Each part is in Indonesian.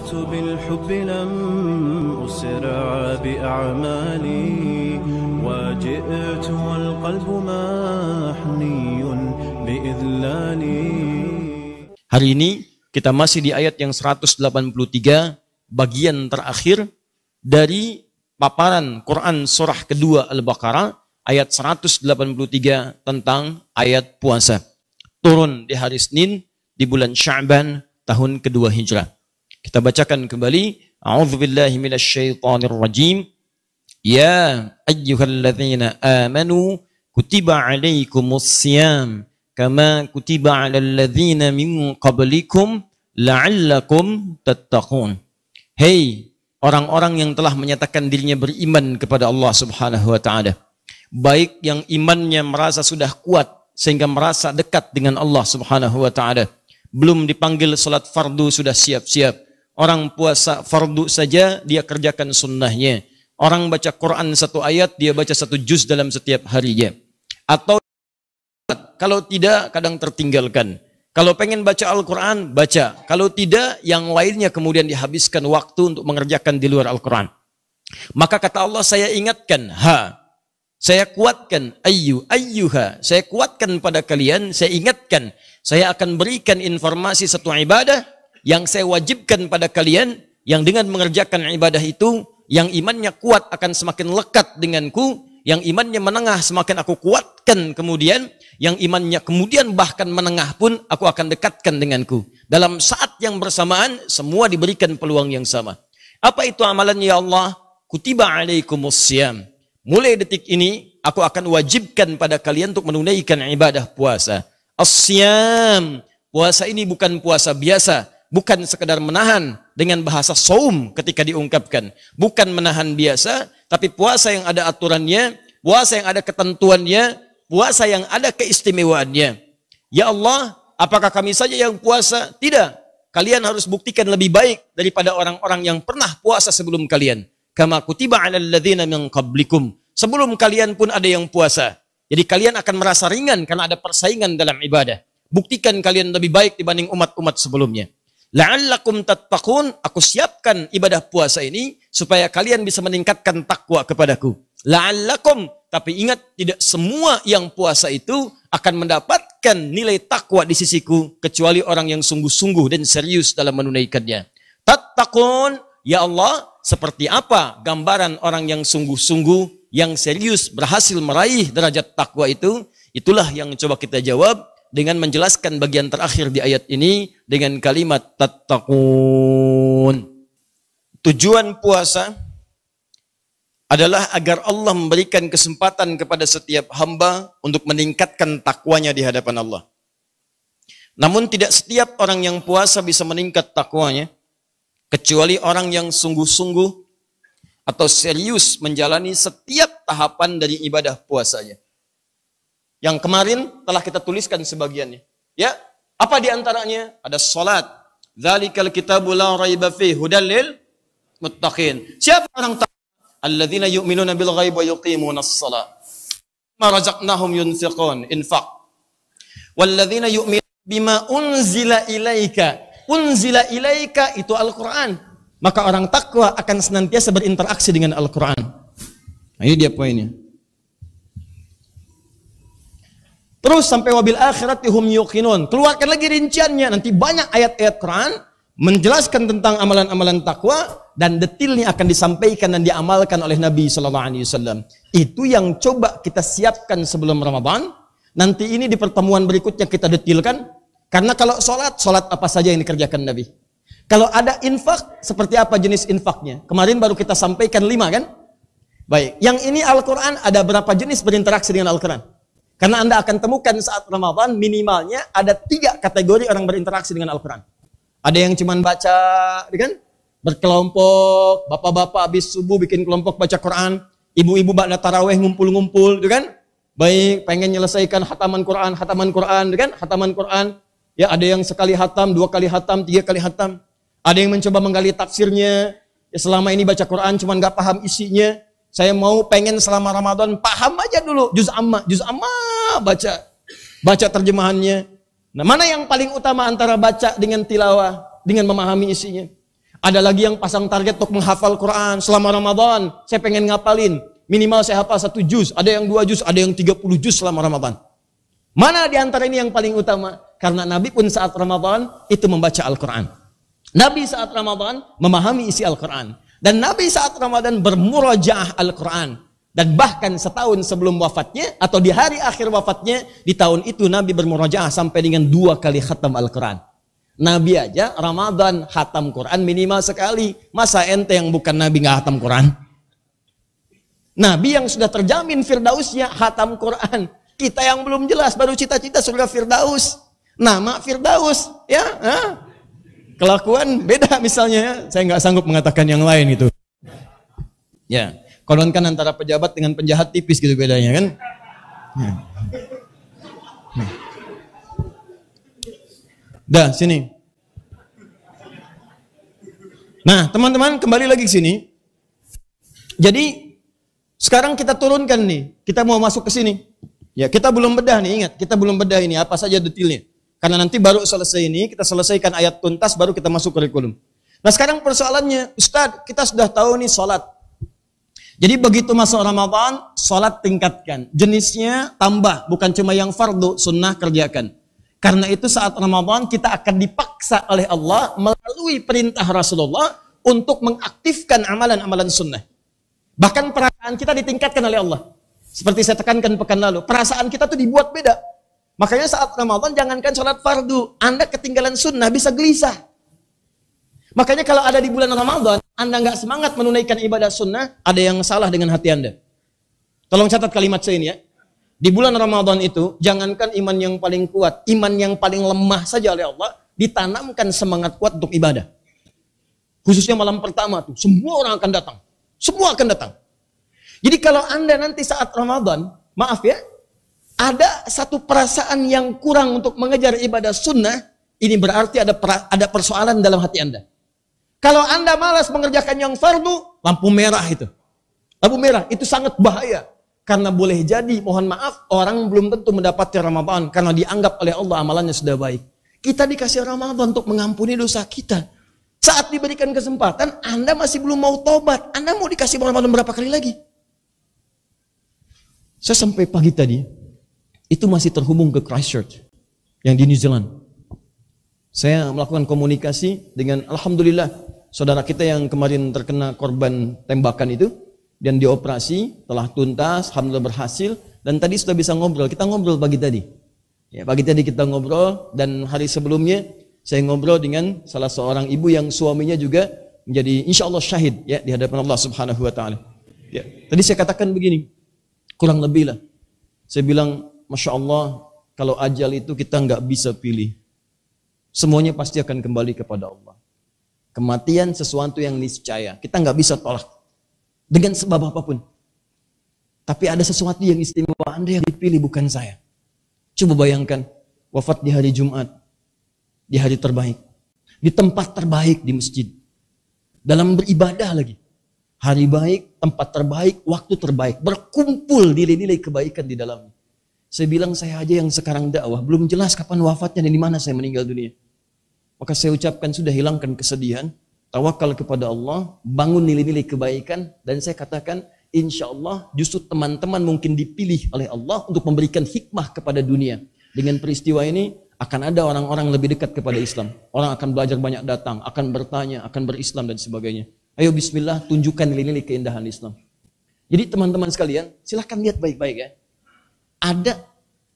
عشقت بالحب لم أسرع بأعمالي وجئت والقلب محني بإذلالي. Hari ini kita masih di ayat yang 183, bagian terakhir dari paparan Quran surah kedua Al-Baqarah, ayat 183 tentang ayat puasa. Turun di hari Senin di bulan Sya'ban tahun kedua Hijrah. Kita bacakan kembali. A'udzubillahi minasyaitonir rajim. Ya ayyuhalladzina amanu kutiba alaikumus syiyam kama kutiba alal ladzina min qablikum la'allakum tattaqun. Hei orang-orang yang telah menyatakan dirinya beriman kepada Allah Subhanahu wa taala, baik yang imannya merasa sudah kuat sehingga merasa dekat dengan Allah Subhanahu wa taala, belum dipanggil salat fardu sudah siap-siap. Orang puasa fardu saja dia kerjakan sunnahnya. Orang baca Quran satu ayat dia baca satu juz dalam setiap harinya. Atau kalau tidak kadang tertinggalkan. Kalau pengen baca Al-Quran, baca. Kalau tidak, yang lainnya kemudian dihabiskan waktu untuk mengerjakan di luar Al-Quran. Maka kata Allah, saya ingatkan, saya kuatkan, ayyuha, saya kuatkan pada kalian, saya ingatkan, saya akan berikan informasi satu ibadah yang saya wajibkan pada kalian, yang dengan mengerjakan ibadah itu, yang imannya kuat akan semakin lekat denganku, yang imannya menengah semakin aku kuatkan kemudian, yang imannya kemudian bahkan menengah pun aku akan dekatkan denganku. Dalam saat yang bersamaan, semua diberikan peluang yang sama. Apa itu amalannya ya Allah? Kutiba alaikumus syiyam. Mulai detik ini, aku akan wajibkan pada kalian untuk menunaikan ibadah puasa. As-syiyam. Puasa ini bukan puasa biasa. Bukan sekedar menahan dengan bahasa saum ketika diungkapkan. Bukan menahan biasa, tapi puasa yang ada aturannya, puasa yang ada ketentuannya, puasa yang ada keistimewaannya. Ya Allah, apakah kami saja yang puasa? Tidak. Kalian harus buktikan lebih baik daripada orang-orang yang pernah puasa sebelum kalian. Kama kutiba 'alal ladzina min qablikum. Sebelum kalian pun ada yang puasa. Jadi kalian akan merasa ringan karena ada persaingan dalam ibadah. Buktikan kalian lebih baik dibanding umat-umat sebelumnya. La'allakum tattaqun, aku siapkan ibadah puasa ini supaya kalian bisa meningkatkan takwa kepadaku. La'allakum, tapi ingat tidak semua yang puasa itu akan mendapatkan nilai takwa di sisiku kecuali orang yang sungguh-sungguh dan serius dalam menunaikannya. Tattaqun, ya Allah, seperti apa gambaran orang yang sungguh-sungguh, yang serius berhasil meraih derajat takwa itu? Itulah yang coba kita jawab dengan menjelaskan bagian terakhir di ayat ini dengan kalimat tattaqun. Tujuan puasa adalah agar Allah memberikan kesempatan kepada setiap hamba untuk meningkatkan takwanya di hadapan Allah. Namun tidak setiap orang yang puasa bisa meningkat takwanya, kecuali orang yang sungguh-sungguh atau serius menjalani setiap tahapan dari ibadah puasanya. Yang kemarin telah kita tuliskan sebagiannya. Ya, apa di antaranya? Ada salat. Dzalikal kitabu la raiba fihi hudal lil muttaqin. Siapa orang takwa? Alladzina yu'minuna bil ghaib wa yuqimunas shalah. Ma razaqnahum yunfiqun, infaq. Walladzina yu'minuna bima unzila ilaika. Unzila ilaika itu Al-Qur'an. Maka orang takwa akan senantiasa berinteraksi dengan Al-Quran. Nah, ini dia poinnya. Terus sampai wabil akhirati hum yuqinun. Keluarkan lagi rinciannya. Nanti banyak ayat-ayat Quran menjelaskan tentang amalan-amalan takwa dan detailnya akan disampaikan dan diamalkan oleh Nabi SAW. Itu yang coba kita siapkan sebelum Ramadan. Nanti ini di pertemuan berikutnya kita detailkan. Karena kalau sholat apa saja yang dikerjakan Nabi. Kalau ada infak, seperti apa jenis infaknya? Kemarin baru kita sampaikan 5 kan? Baik, yang ini Al-Quran ada berapa jenis berinteraksi dengan Al-Quran? Karena Anda akan temukan saat Ramadan minimalnya ada 3 kategori orang berinteraksi dengan Al-Quran. Ada yang cuma baca, kan? Berkelompok, bapak-bapak habis subuh bikin kelompok baca Quran, ibu-ibu ba'da tarawih ngumpul-ngumpul, kan? Baik, pengen menyelesaikan hataman Quran, kan? Hataman Quran. Ya, ada yang sekali hatam, 2 kali hatam, 3 kali hatam. Ada yang mencoba menggali tafsirnya. Ya, selama ini baca Quran cuma nggak paham isinya. Saya mau pengen selama Ramadan paham aja dulu juz amma baca terjemahannya. Nah, mana yang paling utama antara baca dengan tilawah dengan memahami isinya? Ada lagi yang pasang target untuk menghafal Quran selama Ramadan. Saya pengen ngapalin. Minimal saya hafal 1 juz. Ada yang 2 juz, ada yang 30 juz selama Ramadan. Mana di antara ini yang paling utama? Karena Nabi pun saat Ramadan itu membaca Al-Quran. Nabi saat Ramadan memahami isi Al-Quran. Dan Nabi saat Ramadan bermurajaah Al-Quran. Dan bahkan setahun sebelum wafatnya atau di hari akhir wafatnya, di tahun itu Nabi bermurajaah sampai dengan 2 kali khatam Al-Quran. Nabi aja Ramadan khatam Quran minimal sekali. Masa ente yang bukan Nabi nggak khatam Quran? Nabi yang sudah terjamin Firdausnya khatam Quran. Kita yang belum jelas baru cita-cita surga Firdaus. Nama Firdaus, ya. Kelakuan beda misalnya. Ya. Saya nggak sanggup mengatakan yang lain itu. Ya, konon kan antara pejabat dengan penjahat tipis gitu bedanya kan. Ya. Dah, sini. Nah, teman-teman kembali lagi ke sini. Jadi, sekarang kita turunkan nih. Kita mau masuk ke sini. Ya, kita belum bedah nih, ingat. Kita belum bedah ini, apa saja detailnya. Karena nanti baru selesai ini, kita selesaikan ayat tuntas, baru kita masuk kurikulum. Nah, sekarang persoalannya, Ustadz, kita sudah tahu nih sholat. Jadi, begitu masuk Ramadan, sholat tingkatkan. Jenisnya tambah, bukan cuma yang fardu, sunnah kerjakan. Karena itu saat Ramadan kita akan dipaksa oleh Allah melalui perintah Rasulullah untuk mengaktifkan amalan-amalan sunnah. Bahkan perasaan kita ditingkatkan oleh Allah. Seperti saya tekankan pekan lalu, perasaan kita tuh dibuat beda. Makanya saat Ramadan jangankan sholat fardu, Anda ketinggalan sunnah bisa gelisah. Makanya kalau ada di bulan Ramadan, Anda nggak semangat menunaikan ibadah sunnah, ada yang salah dengan hati Anda. Tolong catat kalimat saya ini ya. Di bulan Ramadan itu, jangankan iman yang paling kuat, iman yang paling lemah saja oleh Allah, ditanamkan semangat kuat untuk ibadah. Khususnya malam pertama tuh, semua orang akan datang. Semua akan datang. Jadi kalau Anda nanti saat Ramadan, maaf ya, ada satu perasaan yang kurang untuk mengejar ibadah sunnah, ini berarti ada persoalan dalam hati Anda. Kalau Anda malas mengerjakan yang fardu, lampu merah itu. Lampu merah, itu sangat bahaya. Karena boleh jadi, mohon maaf, orang belum tentu mendapatkan Ramadan karena dianggap oleh Allah amalannya sudah baik. Kita dikasih Ramadan untuk mengampuni dosa kita. Saat diberikan kesempatan, Anda masih belum mau tobat. Anda mau dikasih Ramadan berapa kali lagi? Saya sampai pagi tadi, itu masih terhubung ke Christchurch, yang di New Zealand. Saya melakukan komunikasi dengan, alhamdulillah, saudara kita yang kemarin terkena korban tembakan itu, dan dioperasi, telah tuntas, alhamdulillah berhasil, dan tadi sudah bisa ngobrol. Kita ngobrol pagi tadi. Ya, pagi tadi kita ngobrol, dan hari sebelumnya saya ngobrol dengan salah seorang ibu yang suaminya juga menjadi insya Allah syahid ya di hadapan Allah Subhanahu Wa Taala. Ya, tadi saya katakan begini, kurang lebih lah. Saya bilang, masya Allah, kalau ajal itu kita nggak bisa pilih. Semuanya pasti akan kembali kepada Allah. Kematian sesuatu yang niscaya, kita nggak bisa tolak. Dengan sebab apapun. Tapi ada sesuatu yang istimewa, Anda yang dipilih bukan saya. Coba bayangkan, wafat di hari Jumat, di hari terbaik, di tempat terbaik di masjid, dalam beribadah lagi. Hari baik, tempat terbaik, waktu terbaik, berkumpul nilai-nilai kebaikan di dalamnya. Saya bilang saya aja yang sekarang dakwah, belum jelas kapan wafatnya dan di mana saya meninggal dunia. Maka saya ucapkan sudah hilangkan kesedihan, tawakal kepada Allah, bangun nilai-nilai kebaikan, dan saya katakan, insya Allah justru teman-teman mungkin dipilih oleh Allah untuk memberikan hikmah kepada dunia. Dengan peristiwa ini, akan ada orang-orang lebih dekat kepada Islam. Orang akan belajar banyak datang, akan bertanya, akan berislam dan sebagainya. Ayo bismillah, tunjukkan nilai-nilai keindahan Islam. Jadi teman-teman sekalian, silahkan lihat baik-baik ya. Ada,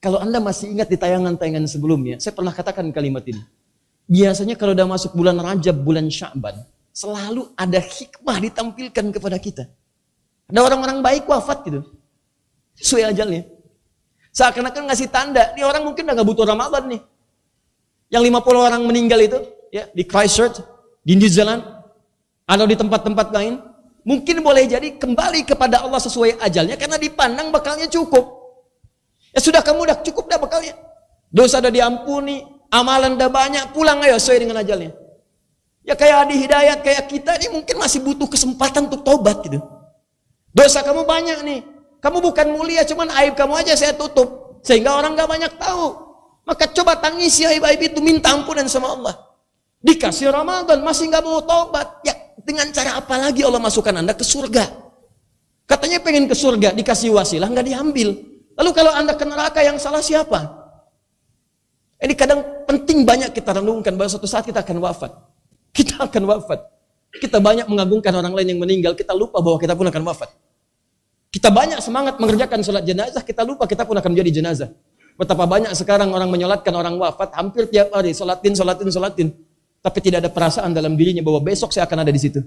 kalau Anda masih ingat di tayangan-tayangan sebelumnya, saya pernah katakan kalimat ini. Biasanya kalau udah masuk bulan Rajab, bulan Sya'ban, selalu ada hikmah ditampilkan kepada kita. Ada orang-orang baik wafat gitu. Sesuai ajalnya. Seakan-akan ngasih tanda, ini orang mungkin udah gak butuh Ramadan nih. Yang 50 orang meninggal itu, ya di Christchurch, di New Zealand, atau di tempat-tempat lain, mungkin boleh jadi kembali kepada Allah sesuai ajalnya, karena dipandang bakalnya cukup. Ya sudah kamu udah cukup dah bakalnya. Dosa udah diampuni, amalan udah banyak, pulang ayo sesuai dengan ajalnya. Ya kayak Adi Hidayat, kayak kita ini mungkin masih butuh kesempatan untuk tobat gitu. Dosa kamu banyak nih. Kamu bukan mulia, cuman aib kamu aja saya tutup. Sehingga orang gak banyak tahu. Maka coba tangisi aib-aib itu, minta ampunan sama Allah. Dikasih Ramadan, masih nggak mau tobat. Ya, dengan cara apa lagi Allah masukkan Anda ke surga? Katanya pengen ke surga, dikasih wasilah, nggak diambil. Lalu kalau Anda ke neraka, yang salah siapa? Ini kadang penting banyak kita renungkan bahwa suatu saat kita akan wafat. Kita akan wafat. Kita banyak mengagungkan orang lain yang meninggal, kita lupa bahwa kita pun akan wafat. Kita banyak semangat mengerjakan sholat jenazah, kita lupa kita pun akan menjadi jenazah. Betapa banyak sekarang orang menyolatkan orang wafat, hampir tiap hari, sholatin. Tapi tidak ada perasaan dalam dirinya bahwa besok saya akan ada di situ.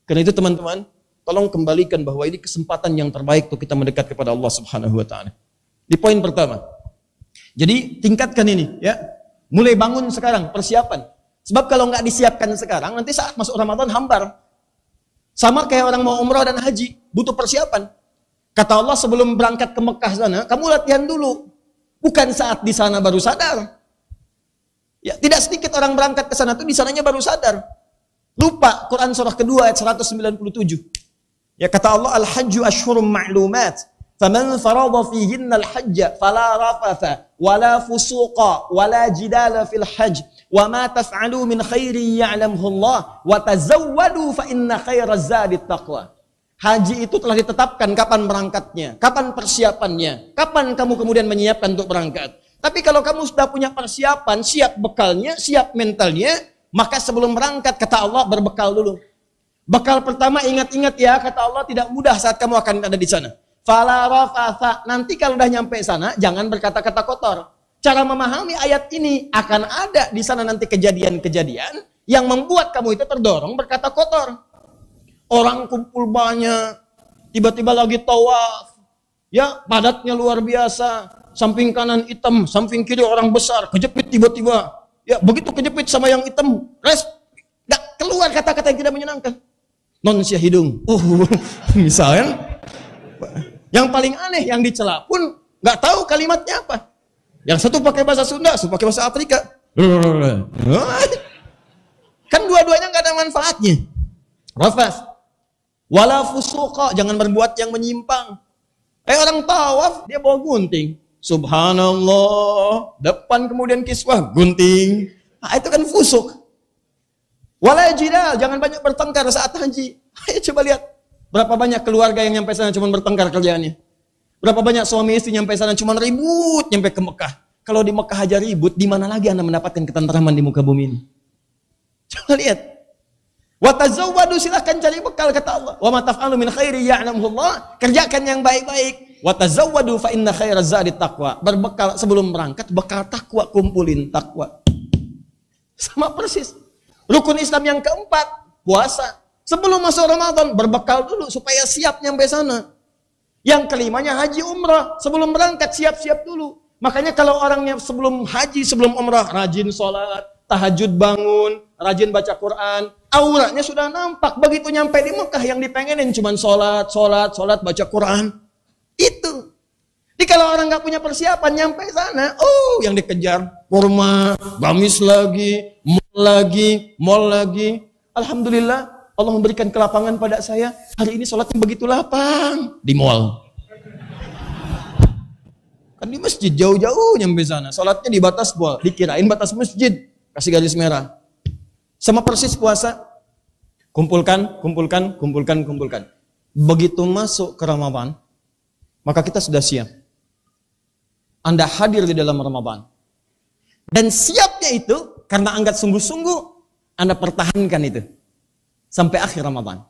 Karena itu teman-teman, tolong kembalikan bahwa ini kesempatan yang terbaik untuk kita mendekat kepada Allah Subhanahu wa taala. Di poin pertama. Jadi tingkatkan ini ya. Mulai bangun sekarang persiapan. Sebab kalau nggak disiapkan sekarang, nanti saat masuk Ramadan hambar. Sama kayak orang mau umrah dan haji, butuh persiapan. Kata Allah sebelum berangkat ke Mekah sana, kamu latihan dulu. Bukan saat di sana baru sadar. Ya, tidak sedikit orang berangkat ke sana tuh di sananya baru sadar. Lupa Quran surah kedua ayat 197. Ya kata Allah, al-hajju ashhurum ma'lumat. Faman farada fihinna al-hajja fala rafatha wala fusuqa wala jidala fil hajj wa ma taf'alu min khairin ya'lamhu Allah wa tazawwadu fa inna khairaz zadi taqwa. Haji itu telah ditetapkan kapan berangkatnya, kapan persiapannya, kapan kamu kemudian menyiapkan untuk berangkat. Tapi kalau kamu sudah punya persiapan, siap bekalnya, siap mentalnya, maka sebelum berangkat, kata Allah, berbekal dulu. Bekal pertama, ingat-ingat ya, kata Allah, tidak mudah saat kamu akan ada di sana. Fala rafatha, nanti kalau udah nyampe sana, jangan berkata-kata kotor. Cara memahami ayat ini, akan ada di sana nanti kejadian-kejadian yang membuat kamu itu terdorong berkata kotor. Orang kumpul banyak, tiba-tiba lagi tawaf, ya padatnya luar biasa. Samping kanan hitam, samping kiri orang besar, kejepit tiba-tiba. Ya, begitu kejepit sama yang hitam, gak keluar kata-kata yang tidak menyenangkan. Non sia hidung. Misalnya, yang paling aneh, yang dicela pun gak tahu kalimatnya apa. Yang satu pakai bahasa Sunda, satu pakai bahasa Afrika. Kan dua-duanya gak ada manfaatnya. Rafas. Wala fusuqa, jangan berbuat yang menyimpang. Orang tawaf, dia bawa gunting. Subhanallah, depan kemudian kiswah, gunting. Itu kan fusuk. Wala jidal, jangan banyak bertengkar saat haji. Ayo coba lihat, berapa banyak keluarga yang nyampe sana cuma bertengkar kerjaannya. Berapa banyak suami istri nyampe sana cuma ribut nyampe ke Mekah. Kalau di Mekah aja ribut, di mana lagi Anda mendapatkan ketentraman di muka bumi ini? Coba lihat. Wa tazawwadu, silahkan cari bekal kata Allah. Wa ma taf'alu min khairi ya'lamullah, kerjakan yang baik-baik. Wa tazawwadu fa inna khairaz zadi taqwa. Berbekal sebelum berangkat, bekal takwa, kumpulin takwa. Sama persis. Rukun Islam yang keempat, puasa. Sebelum masuk Ramadan, berbekal dulu supaya siap nyampe sana. Yang kelimanya haji umrah, sebelum berangkat siap-siap dulu. Makanya kalau orangnya sebelum haji, sebelum umrah, rajin sholat, tahajud bangun, rajin baca Quran, auranya sudah nampak. Begitu nyampe di Mekah yang dipengenin cuma sholat, baca Quran. Itu. Jadi kalau orang nggak punya persiapan nyampe sana, yang dikejar kurma, gamis lagi, mall lagi. Alhamdulillah, Allah memberikan kelapangan pada saya. Hari ini sholatnya begitu lapang di mall. Kan di masjid jauh-jauh nyampe sana, sholatnya di batas mall, dikirain batas masjid, kasih garis merah. Sama persis puasa, kumpulkan. Begitu masuk ke Ramadan, maka kita sudah siap. Anda hadir di dalam Ramadan. Dan siapnya itu, karena angkat sungguh-sungguh, Anda pertahankan itu. Sampai akhir Ramadan.